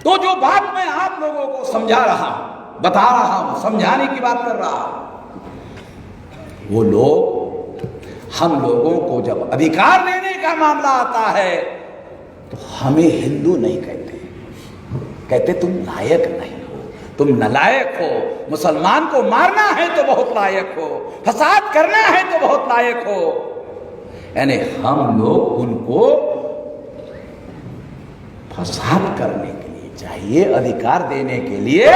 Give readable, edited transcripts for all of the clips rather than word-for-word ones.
तो जो बात मैं आप लोगों को समझा रहा हूं, बता रहा हूं, समझाने की बात कर रहा हूं, वो लोग हम लोगों को जब अधिकार देने का मामला आता है तो हमें हिंदू नहीं कहते, कहते तुम लायक नहीं हो, तुम नालायक हो, मुसलमान को मारना है तो बहुत लायक हो, फसाद करना है तो बहुत लायक हो। यानी हम लोग उनको फसाद करने के लिए चाहिए, अधिकार देने के लिए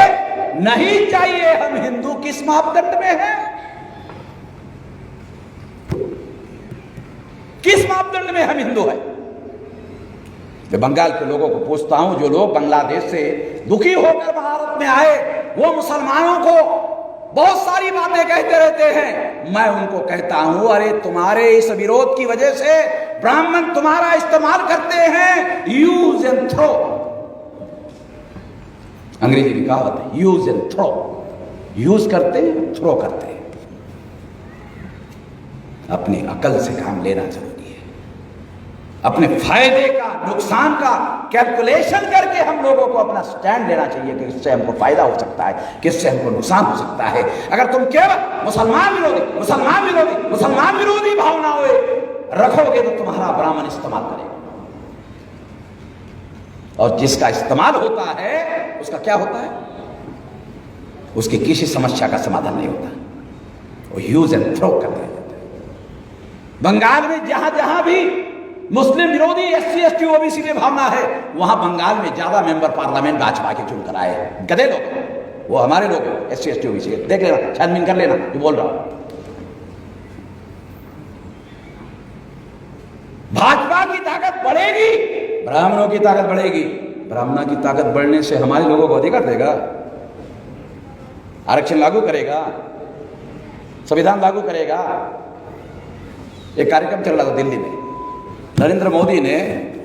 नहीं चाहिए। हम हिंदू किस मापदंड में हैं? किस मापदंड में हम हिंदू हैं? मैं बंगाल के लोगों को पूछता हूं, जो लोग बांग्लादेश से दुखी होकर भारत में आए, वो मुसलमानों को बहुत सारी बातें कहते रहते हैं। मैं उनको कहता हूं, अरे तुम्हारे इस विरोध की वजह से ब्राह्मण तुम्हारा इस्तेमाल करते हैं, यूज एंड थ्रो। अंग्रेजी में कहावत है, यूज एंड थ्रो। यूज करते हैं, थ्रो करते हैं। अपनी अकल से काम लेना जरूरी है। अपने फायदे का, नुकसान का कैलकुलेशन करके हम लोगों को अपना स्टैंड लेना चाहिए कि इससे हमको फायदा हो सकता है, किससे हमको नुकसान हो सकता है। अगर तुम केवल मुसलमान विरोधी भावनाओं रखोगे तो तुम्हारा ब्राह्मण इस्तेमाल करेगा, और जिसका इस्तेमाल होता है उसका क्या होता है? उसकी किसी समस्या का समाधान नहीं होता, वो यूज एंड थ्रो करते रहते हैं। बंगाल में जहां जहां भी मुस्लिम विरोधी एससी एसटी ओबीसी में भावना है, वहां बंगाल में ज्यादा मेंबर पार्लियामेंट भाजपा के चुनकर आए। गधे लोग, वो हमारे लोग एससी एसटी ओबीसी के। देख लेना, छानबीन कर लेना, जो बोल रहा हूं। भाजपा की ताकत बढ़ेगी, ब्राह्मणों की ताकत बढ़ेगी। ब्राह्मणों की ताकत बढ़ने से हमारे लोगों को अधिकार देगा, आरक्षण लागू करेगा, संविधान लागू करेगा। एक कार्यक्रम चल रहा था दिल्ली में, नरेंद्र मोदी ने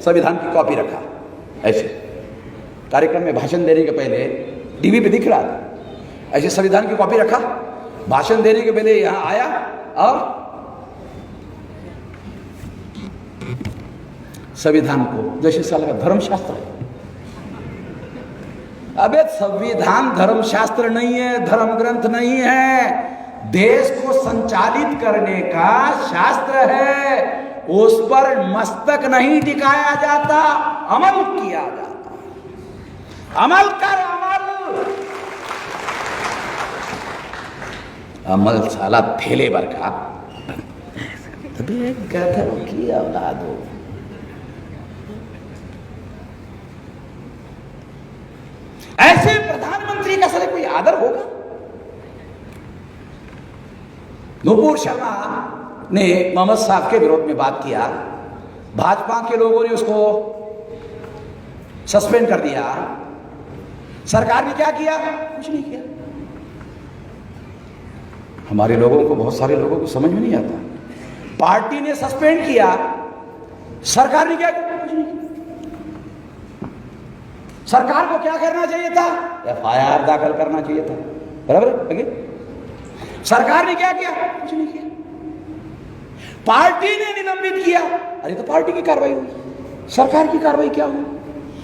संविधान की कॉपी रखा, ऐसे कार्यक्रम में भाषण देने के पहले टीवी पे दिख रहा था, ऐसे संविधान की कॉपी रखा, भाषण देने के पहले यहां आया और संविधान को, जैसे साल का धर्मशास्त्र है। अबे संविधान धर्मशास्त्र नहीं है, धर्म ग्रंथ नहीं है, देश को संचालित करने का शास्त्र है। उस पर मस्तक नहीं टिकाया जाता, अमल किया जाता। अमल कर, अमल साला थैले भर का। गधों की औलाद हो। ऐसे प्रधानमंत्री का साले कोई आदर होगा? नुपुर शर्मा ने मोहम्मद साहब के विरोध में बात किया, भाजपा के लोगों ने उसको सस्पेंड कर दिया। सरकार ने क्या किया? कुछ नहीं किया। हमारे लोगों को, बहुत सारे लोगों को समझ में नहीं आता। पार्टी ने सस्पेंड किया, सरकार ने क्या किया? कुछ नहीं किया। सरकार को क्या करना चाहिए था? एफआईआर दाखिल करना चाहिए था, बराबर है? सरकार ने क्या किया? कुछ नहीं किया। पार्टी ने निलंबित किया, अरे तो पार्टी की कार्रवाई हुई, सरकार की कार्रवाई क्या हुई?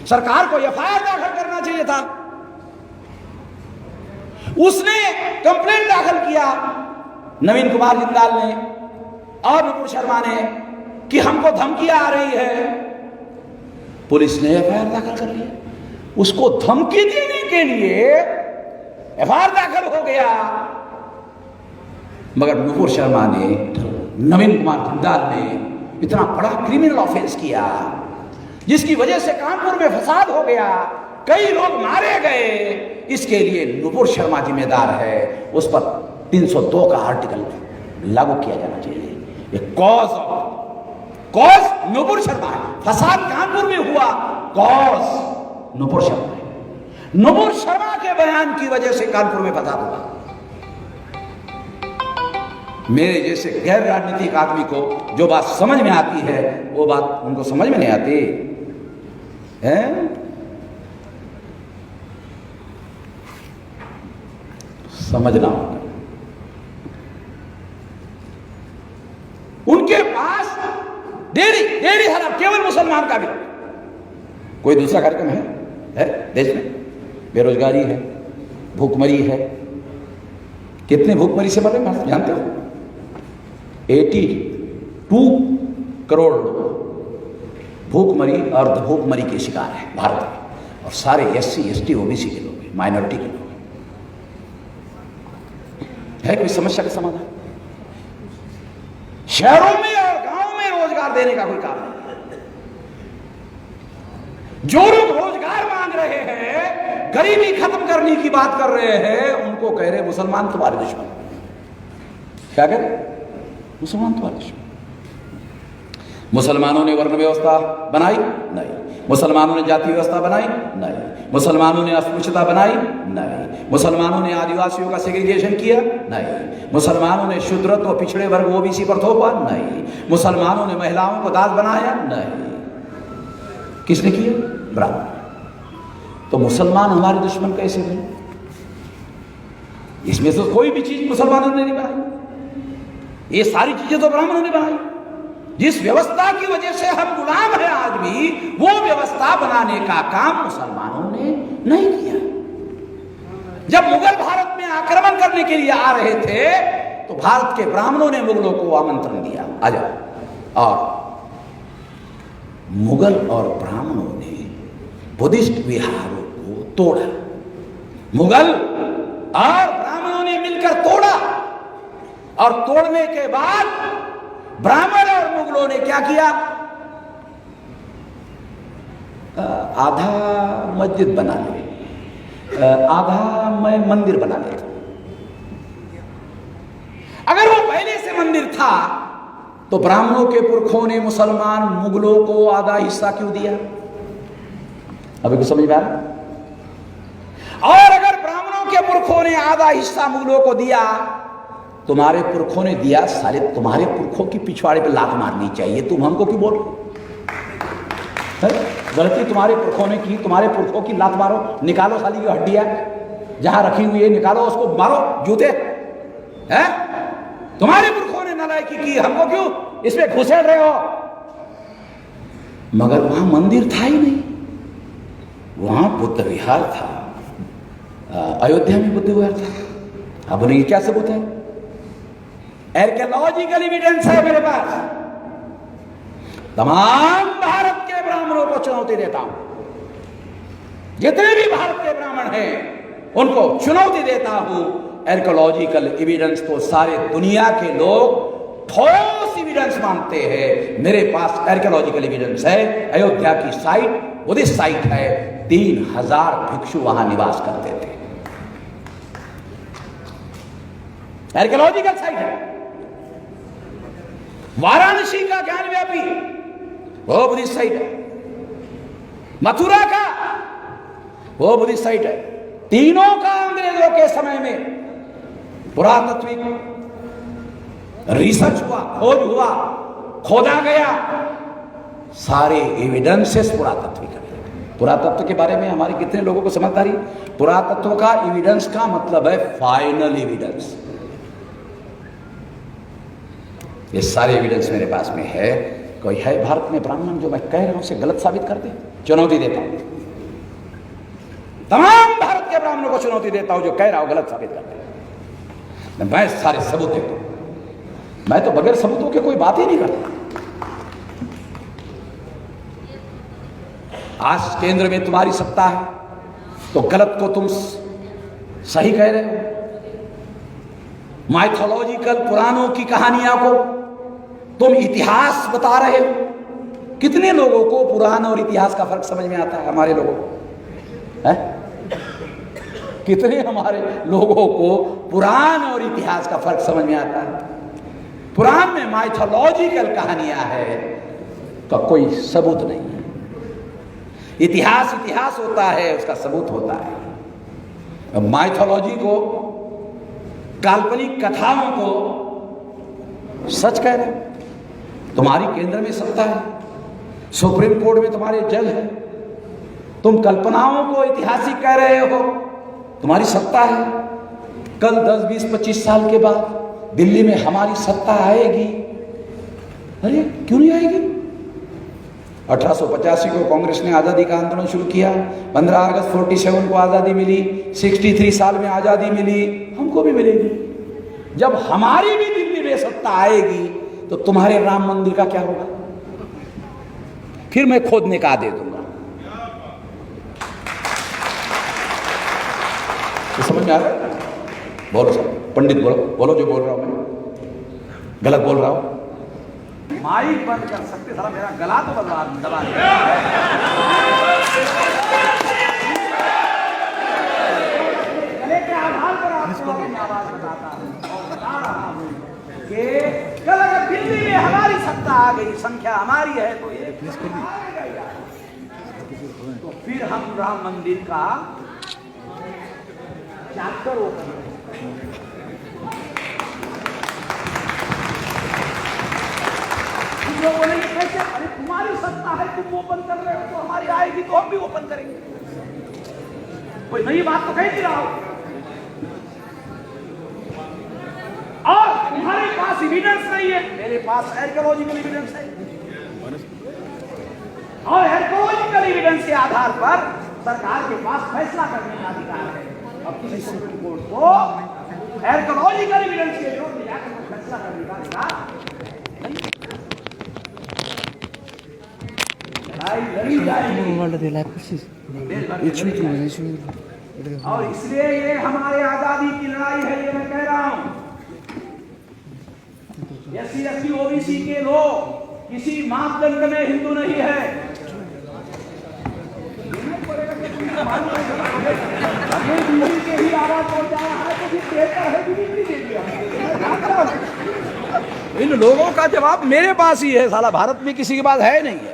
सरकार को एफआईआर दाखिल करना चाहिए था। उसने कंप्लेंट दाखिल किया, नवीन कुमार जिंदाल ने और नुपुर शर्मा ने, कि हमको धमकियां आ रही है। पुलिस ने एफआईआर दाखिल कर लिया। उसको धमकी देने के लिए एफआईआर दाखिल हो गया, मगर नुपुर शर्मा ने, नवीन कुमार जिंदाल ने इतना बड़ा क्रिमिनल ऑफेंस किया जिसकी वजह से कानपुर में फसाद हो गया, कई लोग मारे गए। इसके लिए नुपुर शर्मा जिम्मेदार है। उस पर 302 का आर्टिकल लागू किया जाना चाहिए। ये कॉज नुपुर शर्मा है। फसाद कानपुर में हुआ, कॉज नुपुर शर्मा है। नुपुर शर्मा के बयान की वजह से कानपुर में फसाद हुआ। मेरे जैसे गैर राजनीतिक आदमी को जो बात समझ में आती है, वो बात उनको समझ में नहीं आती है। समझना होगा। उनके पास डेरी हराम, केवल मुसलमान का भी। कोई दूसरा कार्यक्रम है? है देश में, बेरोजगारी है, भूखमरी है। कितने भूखमरी से मर रहे हैं जानते हो? 82 करोड़ लोग भूखमरी और भूखमरी के शिकार हैं भारत में, और सारे SC ST OBC के लोग हैं, माइनॉरिटी के लोग हैं। है कोई समस्या का समाधान? शहरों में और गांवों में रोजगार देने का कोई काम नहीं। जो लोग रोजगार मांग रहे हैं, गरीबी खत्म करने की बात कर रहे हैं, उनको कह रहे मुसलमान तुम्हारे दुश्मन। क्या कह रहे? मुसलमान तुम्हारे दुश्मन। मुसलमानों ने वर्ण व्यवस्था बनाई? नहीं। मुसलमानों ने जाति व्यवस्था बनाई? नहीं। मुसलमानों ने अस्पृश्यता बनाई? नहीं। मुसलमानों ने आदिवासियों का सेग्रीगेशन किया? नहीं। मुसलमानों ने शूद्रत्व और पिछड़े वर्ग OBC पर थोपा? नहीं। मुसलमानों ने महिलाओं को दास बनाया? नहीं। किसने किया? ब्राह्मण। तो मुसलमान हमारे दुश्मन कैसे बने? इसमें तो कोई भी चीज मुसलमानों ने नहीं बनाई, ये सारी चीजें तो ब्राह्मणों ने बनाई। जिस व्यवस्था की वजह से हम गुलाम हैं आज भी, वो व्यवस्था बनाने का काम मुसलमानों ने नहीं किया। जब मुगल भारत में आक्रमण करने के लिए आ रहे थे, तो भारत के ब्राह्मणों ने मुगलों को आमंत्रण दिया, आ जाओ। और मुगल और ब्राह्मणों ने बुद्धिस्ट विहारों को तोड़ा। मुगल और ब्राह्मणों ने मिलकर तोड़ा, और तोड़ने के बाद ब्राह्मण और मुगलों ने क्या किया? आधा मस्जिद बना ले, आधा मंदिर बना ले। अगर वो पहले से मंदिर था, तो ब्राह्मणों के पुरखों ने मुसलमान मुगलों को आधा हिस्सा क्यों दिया? अभी कुछ समझ में आ रहा? और अगर ब्राह्मणों के पुरखों ने आधा हिस्सा मुगलों को दिया, तुम्हारे पुरखों ने दिया, साले तुम्हारे पुरखों की पिछवाड़े पे लात मारनी चाहिए। तुम हमको क्यों बोल रहे? गलती तुम्हारे पुरखों ने की, तुम्हारे पुरखों की लात मारो, निकालो साली की हड्डियां जहां रखी हुई है, निकालो उसको, मारो जूते। हैं? तुम्हारे पुरखों ने नालायकी की, हमको क्यों इसमें घुसेड़ रहे हो? मगर वहां मंदिर था ही नहीं, वहां बुद्ध विहार था। अयोध्या में बुद्ध विहार था। अब उन्हें क्या सबूत है? आर्कियोलॉजिकल एविडेंस है मेरे पास। तमाम भारत के ब्राह्मणों को चुनौती देता हूं, जितने भी भारत के ब्राह्मण हैं उनको चुनौती देता हूं। आर्कियोलॉजिकल एविडेंस को सारे दुनिया के लोग ठोस एविडेंस मानते हैं। मेरे पास आर्कियोलॉजिकल एविडेंस है। अयोध्या की साइट बुद्धिस्ट साइट है। 3000 भिक्षु वहां निवास करते थे। आर्कियोलॉजिकल साइट है। वाराणसी का ज्ञान व्यापी वो बुद्धिस्ट साइट है। मथुरा का वो बुद्धिस्ट साइट है। तीनों का अंग्रेजों के समय में पुरातात्विक रिसर्च हुआ, खोज हुआ, खोदा गया। सारे एविडेंसेस पुरातत्विक है। पुरातत्व के बारे में हमारे कितने लोगों को समझदारी? पुरातत्व का एविडेंस का मतलब है फाइनल एविडेंस। ये सारे एविडेंस मेरे पास में है। कोई है भारत में ब्राह्मण जो मैं कह रहा हूं उसे गलत साबित कर दे? चुनौती देता हूं, तमाम भारत के ब्राह्मणों को चुनौती देता हूं जो कह रहा हूं गलत साबित कर दे। मैं सारे सबूत देता हूं। मैं तो बगैर सबूतों के कोई बात ही नहीं करता। आज केंद्र में तुम्हारी सत्ता है, तो गलत को तुम सही कह रहे हो। माइथोलॉजिकल पुराणों की कहानियां को तुम इतिहास बता रहे हो। कितने लोगों को पुराण और इतिहास का फर्क समझ में आता है? हमारे लोगों को है? कितने हमारे लोगों को पुराण और इतिहास का फर्क समझ में आता है? पुराण में माइथोलॉजिकल कहानियां है तो कोई सबूत नहीं है। इतिहास इतिहास होता है, उसका सबूत होता है। माइथोलॉजी को, काल्पनिक कथाओं को सच कह रहे हो। तुम्हारी केंद्र में सत्ता है, सुप्रीम कोर्ट में तुम्हारे जज है, तुम कल्पनाओं को ऐतिहासिक कह रहे हो। तुम्हारी सत्ता है। कल 10, 20, 25 साल के बाद दिल्ली में हमारी सत्ता आएगी। अरे क्यों नहीं आएगी? 1885 को कांग्रेस ने आज़ादी का आंदोलन शुरू किया, 15 अगस्त 47 को आज़ादी मिली, 63 साल में आज़ादी मिली, हमको भी मिलेगी। जब हमारी भी दिल्ली में सत्ता आएगी तो तुम्हारे राम मंदिर का क्या होगा? फिर मैं खोदने का आदेश दूंगा। तो समझ में आ रहा है? बोलो सर, पंडित बोलो, बोलो जो बोल रहा हूं मैं, गलत बोल रहा हूं? माइक बंद कर सकते, साला मेरा गला तो दबा दिया। गले के आधार पर आपको अपनी आवाज बताता हूं और बता रहा हूं कि कल अगर दिल्ली में हमारी सत्ता आ गई, संख्या हमारी है तो ये तो फिर हम राम मंदिर का चैप्टर ओपन लोग बोलेंगे कैसे? अरे तुम्हारी सत्ता है, तुम ओपन कर रहे हो, तो हमारी आएगी तो हम भी ओपन करेंगे। कोई नई बात तो कह नहीं रहा हो। और तुम्हारे पास एविडेंस नहीं है, मेरे पास आर्कियोलॉजिकल एविडेंस है, और आर्कियोलॉजिकल एविडेंस के आधार पर सरकार के पास फैसला करने का अधिकार है। अब किसी सुप्रीम कोर्ट को आर्कियोलॉजिकल एविडेंस के विरोध में जाकर फैसला करने का अधिकार नहीं। और इसलिए ये हमारे आजादी की लड़ाई है, ये मैं कह रहा हूं। SC OBC के लोग किसी मापदंड में हिंदू नहीं है। के ही आवाज पहुंच जा रहा है तो फिर बेहतर है दे दिया। इन लोगों का जवाब मेरे पास ही है, साला भारत में किसी के पास है नहीं है।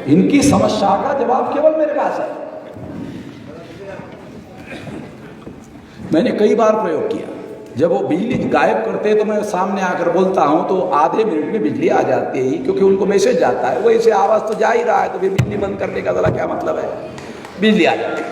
इनकी समस्या का जवाब केवल मेरे पास है। मैंने कई बार प्रयोग किया, जब वो बिजली गायब करते तो मैं सामने आकर बोलता हूं तो आधे मिनट में बिजली आ जाती है, क्योंकि उनको मैसेज जाता है, वो ऐसे आवाज तो जा ही रहा है, तो फिर बिजली बंद करने का जरा क्या मतलब है? बिजली आ जाती है।